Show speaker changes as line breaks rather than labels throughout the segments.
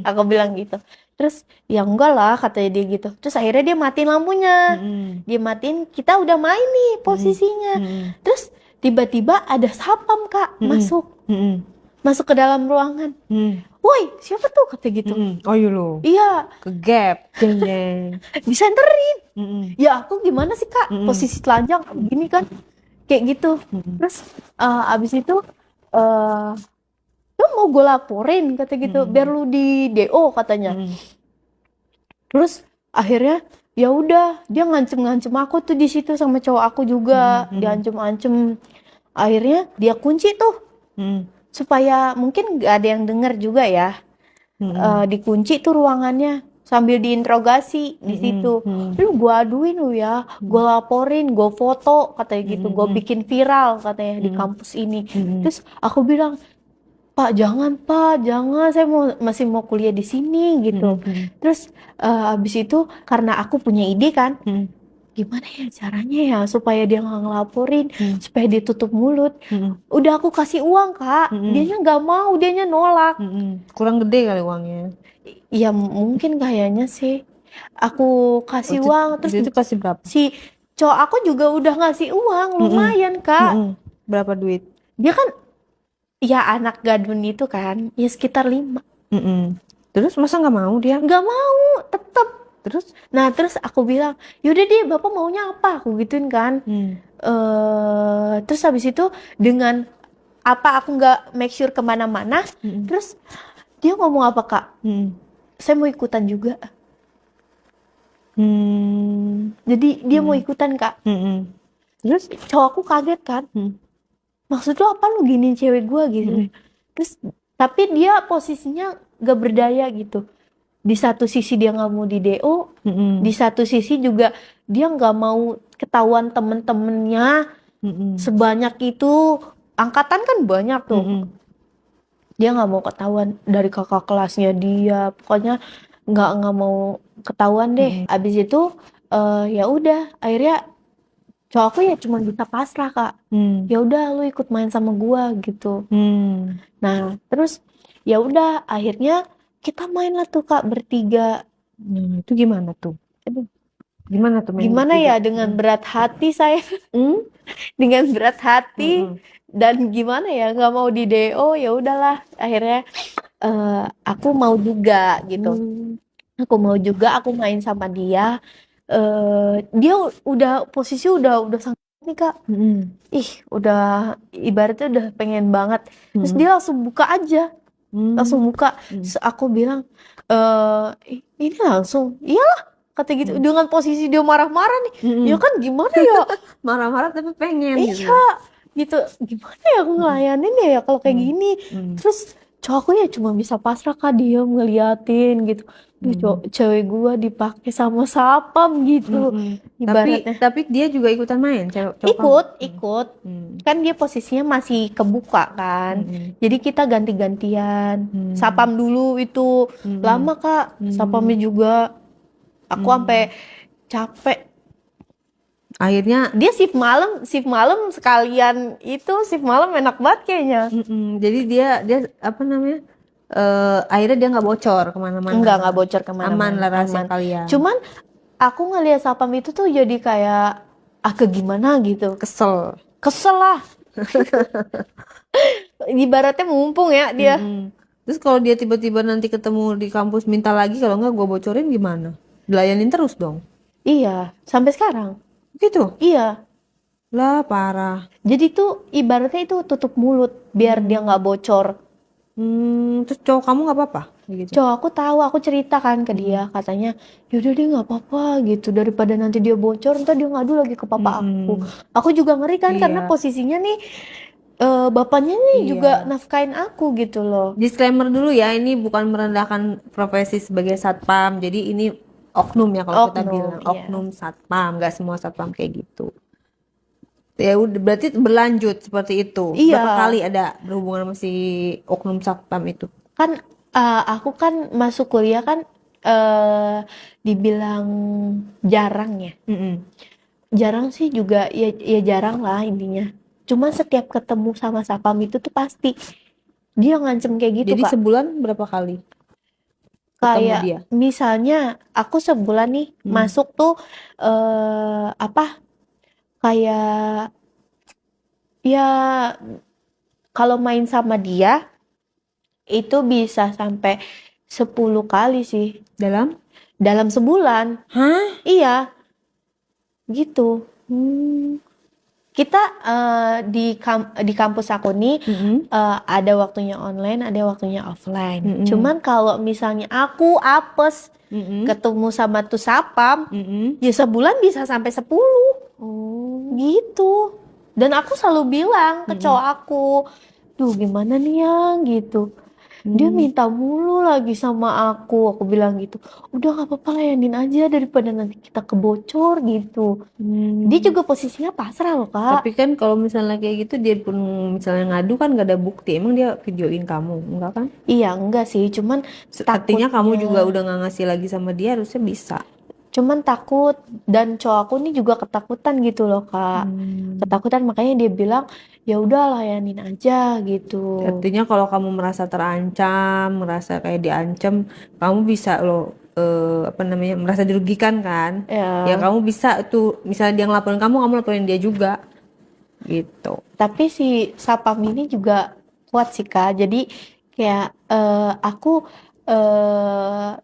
Aku bilang gitu. Terus ya enggak lah katanya dia gitu. Terus akhirnya dia matiin lampunya. Dia matiin, kita udah main nih posisinya. Terus tiba-tiba ada sapam Kak masuk ke dalam ruangan. Woi, siapa tuh kata gitu.
Oh iya lo,
Iya,
ke gap, jeng jeng.
disenterin. Ya aku gimana sih Kak, posisi telanjang begini kan, kayak gitu. Terus abis itu lu mau gue laporin kata gitu, biar lu di DO katanya. Terus akhirnya ya udah, dia ngancem-ngancem aku tuh di situ sama cowok aku juga, diancem-ancem. Akhirnya dia kunci tuh supaya mungkin gak ada yang denger juga ya. Dikunci tuh ruangannya sambil diinterogasi di situ. Lu gua aduin lu ya, gua laporin, gua foto katanya gitu, gua bikin viral katanya di kampus ini. Terus aku bilang, Pak jangan, saya masih mau kuliah di sini gitu. Terus abis itu karena aku punya ide kan, gimana ya caranya ya supaya dia nggak ngelaporin, supaya dia tutup mulut. Udah aku kasih uang Kak, dianya nggak mau, dianya nolak.
Kurang gede kali uangnya.
Ya mungkin kayaknya sih aku kasih uang, terus
Itu kasih berapa?
si cowok aku juga udah ngasih uang lumayan Kak.
Berapa duit?
Dia kan ya anak gadun itu kan, ya sekitar 5.
Terus masa nggak mau dia?
Nggak mau, tetep.
Terus?
Nah terus aku bilang, yaudah deh bapak maunya apa, aku gituin kan. Terus habis itu dengan apa aku nggak make sure kemana-mana, terus dia ngomong apa Kak, saya mau ikutan juga. Jadi dia mau ikutan Kak. Terus cowok aku kaget kan, maksud lo apa lu giniin cewek gue gitu. Terus tapi dia posisinya gak berdaya gitu. Di satu sisi dia nggak mau di DO, di satu sisi juga dia nggak mau ketahuan temen-temennya sebanyak itu. Angkatan kan banyak tuh. Dia nggak mau ketahuan dari kakak kelasnya dia. Pokoknya nggak mau ketahuan deh. Abis itu ya udah akhirnya cowok aku ya cuma bisa pasrah Kak. Ya udah lu ikut main sama gua gitu. Nah terus ya udah akhirnya kita main lah tuh Kak bertiga.
Itu gimana tuh? Gimana tuh main
Gimana
bertiga?
ya dengan berat hati saya. Dengan berat hati dan gimana ya nggak mau di DO, ya udahlah akhirnya aku mau juga gitu. Aku mau juga, aku main sama dia. Dia udah posisi udah sangat nih Kak. Ih, udah ibaratnya udah pengen banget. Terus dia langsung buka aja. Langsung buka. Terus aku bilang, ini langsung. Iyalah, kata gitu. Dengan posisi dia marah-marah nih. Ya kan gimana ya?
Marah-marah tapi pengen gitu.
Iya, gitu. Gimana ya aku ngelayanin ya kalau kayak gini. Terus cowokku ya cuma bisa pasrah Kak, diem ngeliatin gitu. Cewek gua dipakai sama sapam gitu. Ibaratnya.
Tapi dia juga ikutan main, cowok kamu?
Ikut. Kan dia posisinya masih kebuka kan. Jadi kita ganti-gantian. Sapam dulu itu lama Kak. Sapamnya juga. Aku sampai capek.
Akhirnya
Dia shift malam sekalian itu shift malam enak banget kayaknya.
jadi dia apa namanya? Akhirnya dia nggak bocor kemana-mana.
Nggak bocor kemana-mana.
Aman lah rahasia kalian.
Cuman aku ngelihat sapam itu tuh jadi kayak gimana gitu. Kesel lah. Ibaratnya mumpung ya dia.
Terus kalau dia tiba-tiba nanti ketemu di kampus minta lagi, kalau nggak gue bocorin gimana? Dilayanin terus dong.
Iya, sampai sekarang.
Gitu.
Iya.
Lah parah.
Jadi tuh ibaratnya itu tutup mulut biar dia nggak bocor.
Terus cowok kamu nggak apa-apa? Gitu.
Cowok aku tahu, aku cerita kan ke dia, katanya yaudah dia nggak apa-apa gitu, daripada nanti dia bocor ntar dia ngadu lagi ke papa aku. Aku juga ngeri kan karena posisinya nih bapaknya nih juga nafkain aku gitu loh.
Disclaimer dulu ya, ini bukan merendahkan profesi sebagai satpam. Jadi ini oknum ya kalau kita bilang, oknum satpam, nggak semua satpam kayak gitu. Ya udah berarti berlanjut seperti itu.
Iya.
Berapa kali ada berhubungan sama si oknum satpam itu?
Kan aku kan masuk kuliah kan dibilang jarang ya. Jarang sih juga ya jarang lah intinya. Cuma setiap ketemu sama satpam itu tuh pasti dia ngancem kayak gitu.
Jadi
Kak,
sebulan berapa kali? ketemu
Kayak
dia?
misalnya aku sebulan nih masuk tuh apa kayak ya kalau main sama dia itu bisa sampai 10 kali sih dalam sebulan.
Hah?
Iya, gitu. Kita di kampus aku nih ada waktunya online, ada waktunya offline. Cuman kalau misalnya aku apes ketemu sama tuh sapam, ya sebulan bisa sampai 10 gitu. Dan aku selalu bilang ke cowok aku, duh gimana nih yang gitu. Dia minta mulu lagi sama aku bilang gitu. Udah gak apa-apa layanin aja daripada nanti kita kebocor gitu. Dia juga posisinya pasrah loh Kak.
Tapi kan kalau misalnya kayak gitu dia pun misalnya ngadu kan gak ada bukti. Emang dia videoin kamu, enggak kan?
Iya enggak sih, cuman
Artinya kamu juga
takutnya.
udah nggak ngasih lagi sama dia, harusnya bisa.
Cuman takut, dan cowok aku nih juga ketakutan gitu loh Kak. Ketakutan, makanya dia bilang ya udah layanin aja gitu.
Artinya kalau kamu merasa terancam, merasa kayak diancam, kamu bisa loh apa namanya merasa dirugikan kan? Ya
Ya,
kamu bisa tuh misalnya dia ngelaporin kamu, kamu laporin dia juga gitu.
tapi si Sapam ini juga kuat sih Kak. Jadi kayak aku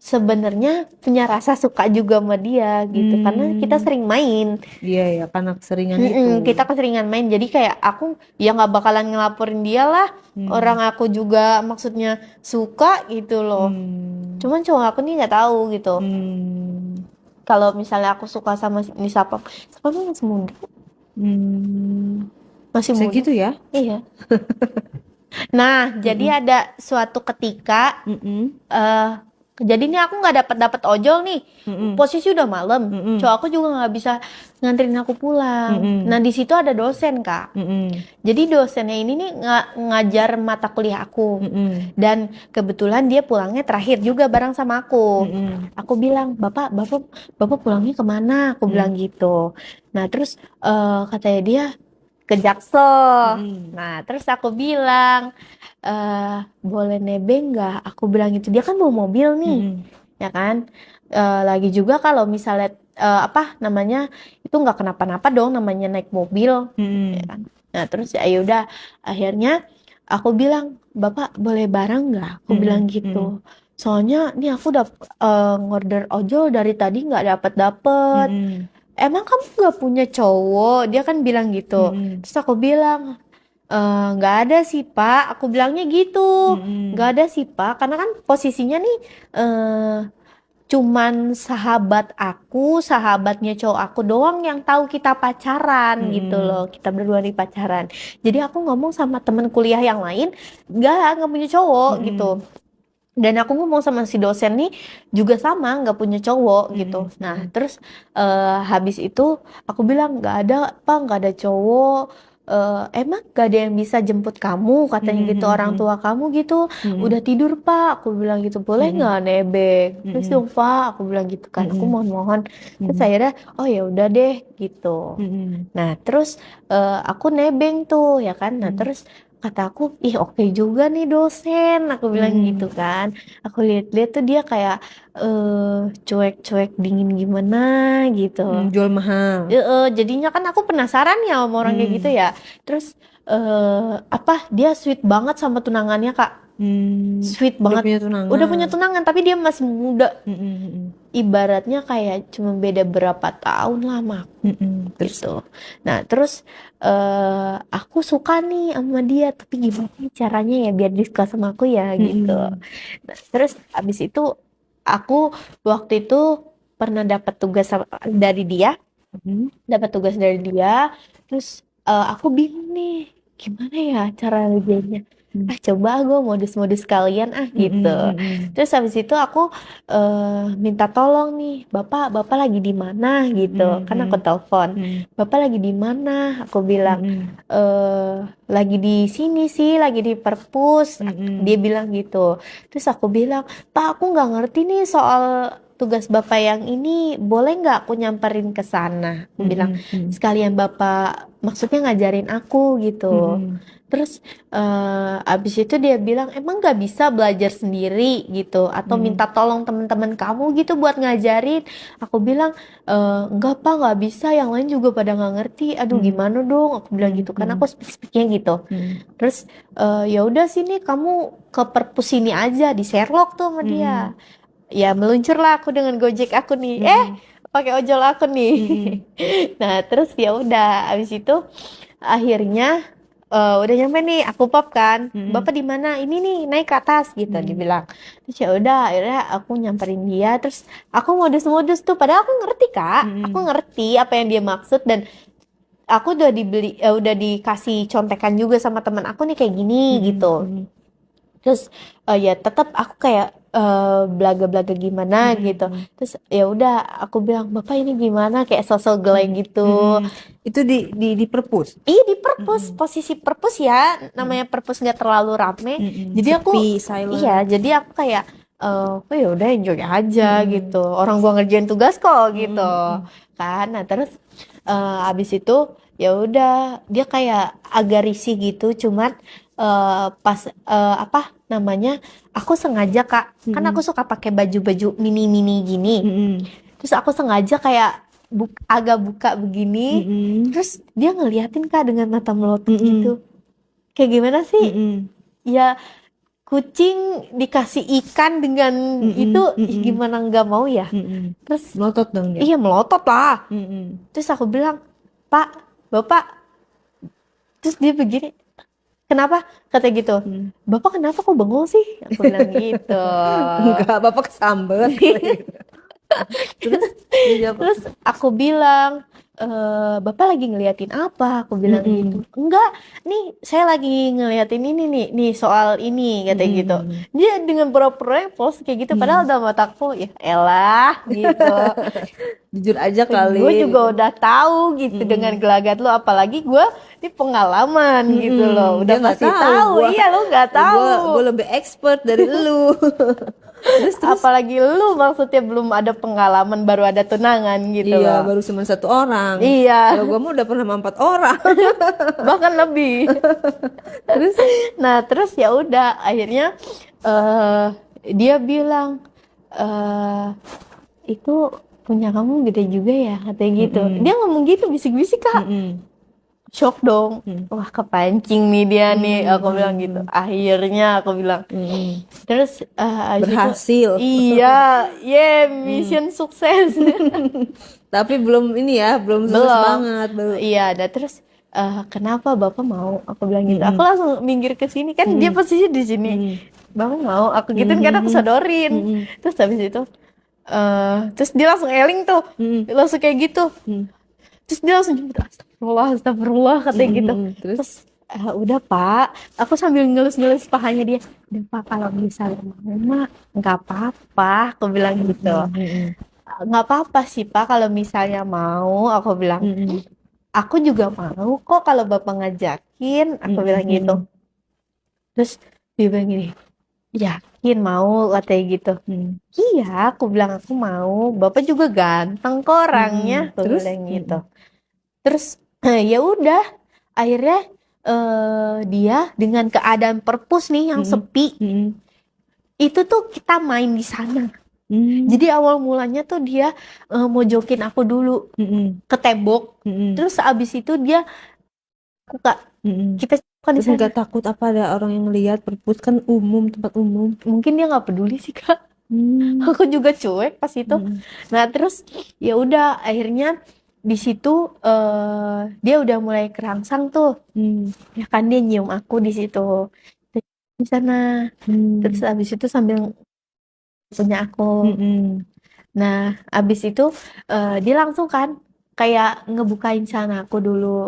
sebenarnya punya rasa suka juga sama dia gitu. Karena kita sering main.
Iya ya, karena keseringan itu.
Kita keseringan main. Jadi kayak aku ya nggak bakalan ngelaporin dia lah. Orang aku juga maksudnya suka gitu loh. Cuman cowok aku nih nggak tahu gitu. Kalau misalnya aku suka sama ini Sapam, Sapam kan masih muda. Masih muda.
Segitu ya?
Iya. Nah, jadi ada suatu ketika, jadi nih aku nggak dapat ojol nih, posisi udah malam, cowok aku juga nggak bisa nganterin aku pulang. Nah di situ ada dosen Kak, jadi dosennya ini nih ngajar mata kuliah aku, dan kebetulan dia pulangnya terakhir juga bareng sama aku. Aku bilang, bapak pulangnya kemana? Aku bilang gitu. Nah terus katanya dia ke Jaksel. Nah, terus aku bilang, boleh nebeng nggak? Aku bilang gitu. Dia kan bawa mobil nih, ya kan? Lagi juga kalau misalnya apa namanya itu nggak kenapa-napa dong, namanya naik mobil, ya kan? Nah, terus ya udah. Akhirnya aku bilang, Bapak boleh bareng nggak? Aku bilang gitu. Soalnya nih aku udah ngorder ojol dari tadi nggak dapet. Emang kamu nggak punya cowok? Dia kan bilang gitu. Terus aku bilang, nggak ada sih Pak. Aku bilangnya gitu. Nggak ada sih Pak. Karena kan posisinya nih cuman sahabat aku, sahabatnya cowok aku doang yang tahu kita pacaran gitu loh. Kita berdua nih pacaran. Jadi aku ngomong sama temen kuliah yang lain, nggak punya cowok gitu. Dan aku ngomong sama si dosen nih juga sama, nggak punya cowok gitu. Nah terus habis itu aku bilang nggak ada apa, nggak ada cowok. Emang gak ada yang bisa jemput kamu katanya gitu, orang tua kamu gitu udah tidur Pak. Aku bilang gitu, boleh nggak nebeng terus dong Pak, aku bilang gitu kan, aku mohon-mohon. Terus akhirnya oh ya udah deh gitu. Nah terus aku nebeng tuh ya kan. Nah terus kata aku, ih oke juga nih dosen, aku bilang gitu kan. Aku lihat-lihat tuh dia kayak cuek-cuek dingin gimana gitu.
Jual mahal.
Jadinya kan aku penasaran ya sama orang kayak gitu ya. Terus apa dia sweet banget sama tunangannya Kak. Sweet
Udah
banget.
punya tunangan.
Udah punya tunangan tapi dia masih muda. Ibaratnya kayak cuma beda berapa tahun lah sama aku gitu. Nah terus aku suka nih sama dia, tapi gimana nih caranya ya biar dia suka sama aku ya gitu. Nah, terus abis itu aku waktu itu pernah dapat tugas dari dia, terus aku bingung nih gimana ya cara ngerjainnya. Coba gue modus-modus kalian gitu. Terus habis itu aku minta tolong nih, bapak lagi di mana gitu. Kan aku telepon, bapak lagi di mana? Aku bilang lagi di sini sih, lagi di perpus. Dia bilang gitu. Terus aku bilang, Pak aku nggak ngerti nih soal tugas Bapak yang ini boleh nggak aku nyamperin ke sana? Aku bilang, sekalian Bapak maksudnya ngajarin aku gitu. Terus abis itu dia bilang, emang nggak bisa belajar sendiri gitu? Atau minta tolong teman-teman kamu gitu buat ngajarin? Aku bilang, enggak Pak, nggak bisa. Yang lain juga pada nggak ngerti. Aduh gimana dong? Aku bilang gitu. Kan aku speak-speaknya gitu. Terus ya udah sini kamu ke perpus ini aja, di Sherlock tuh sama dia. Ya meluncurlah aku dengan Gojek aku nih. Pakai ojol aku nih. Nah terus ya udah, abis itu akhirnya udah nyampe nih, aku pop kan, Bapak di mana? Ini nih naik ke atas gitu, dibilang. Terus ya udah, akhirnya aku nyamperin dia, terus aku modus-modus tuh, padahal aku ngerti Kak, aku ngerti apa yang dia maksud dan aku udah udah dikasih contekan juga sama teman aku nih kayak gini gitu. Terus ya tetap aku kayak belaga-belaga gimana gitu. Terus ya udah aku bilang, Bapak ini gimana, kayak sosok geleng gitu.
Itu di perpus.
Iya di perpus, posisi perpus ya, namanya perpus nggak terlalu rame. Jadi aku,
Sepi, silent.
iya, jadi aku kayak, oh ya udah enjoy aja gitu. Orang gua ngerjain tugas kok gitu, kan. Nah terus abis itu ya udah dia kayak agak risih gitu, cuman pas apa namanya, aku sengaja Kak, kan aku suka pakai baju-baju mini-mini gini. Terus aku sengaja kayak agak buka begini, terus dia ngeliatin Kak dengan mata melotot gitu. Kayak gimana sih? Ya kucing dikasih ikan dengan itu, gimana nggak mau ya? Terus
Melotot dong dia.
iya melotot lah. Terus aku bilang, Pak, Bapak. Terus dia begini, kenapa? Kata gitu. Bapak kenapa kok bengong sih? Aku bilang gitu.
Enggak, Bapak kesambet.
Terus aku bilang, Bapak lagi ngeliatin apa? Aku bilang gitu. Enggak, nih saya lagi ngeliatin ini nih soal ini, katanya gitu. Dia dengan pura-pura post kayak gitu, padahal dalam otakku, ya elah gitu.
Jujur aja kali.
Gue juga udah tahu gitu dengan gelagat lo, apalagi gue di pengalaman gitu loh. Udah
Dia nggak
pasti tahu. Iya lo nggak tahu.
Gue lebih expert dari lu.
Terus apalagi lu maksudnya belum ada pengalaman, baru ada tunangan gitu
Iya,
loh.
baru cuma 1 orang.
Iya.
Kalau gue mah udah pernah sama 4 orang.
Bahkan lebih. Terus ya udah akhirnya dia bilang, itu punya kamu gede juga ya, katanya gitu. Dia ngomong gitu bisik-bisik Kak. Shock dong. Wah kepancing nih dia nih, aku bilang gitu. Akhirnya aku bilang. Terus
Berhasil.
Iya, mission sukses.
Tapi belum ini ya, belum sukses banget.
Iya, dan terus kenapa Bapak mau? Aku bilang gitu. Aku langsung minggir ke sini, kan dia posisi di sini. Bapak mau? Aku gituin karena aku sodorin. Terus habis itu terus dia langsung eling tuh. Langsung kayak gitu. Terus dia langsung jemput, astagfirullah, katanya gitu. Terus udah Pak, aku sambil ngelus-ngelus pahanya dia. Udah Pak, kalau misalnya mau mah nggak apa-apa, aku bilang gitu. Nggak apa-apa sih Pak kalau misalnya mau, aku bilang. Aku juga mau kok kalau Bapak ngajakin, aku bilang gitu. Terus dia bilang gini, yakin mau, katanya gitu. Iya, aku bilang aku mau. Bapak juga ganteng kok orangnya, aku bilang gitu. Terus ya udah, akhirnya dia dengan keadaan perpus nih yang sepi, itu tuh kita main di sana. Jadi awal mulanya tuh dia mojokin aku dulu ke tembok. Terus abis itu dia kita kan di
Terus
sana.
nggak takut apa ada orang yang lihat? Perpus kan umum, tempat umum.
Mungkin dia nggak peduli sih Kak. Aku juga cuek pas itu. Nah terus ya udah akhirnya di situ dia udah mulai kerangsang tuh. Ya kan dia nyium aku di situ di sana. Terus abis itu sambil punya aku. Nah abis itu dia langsung kan kayak ngebukain sana aku dulu.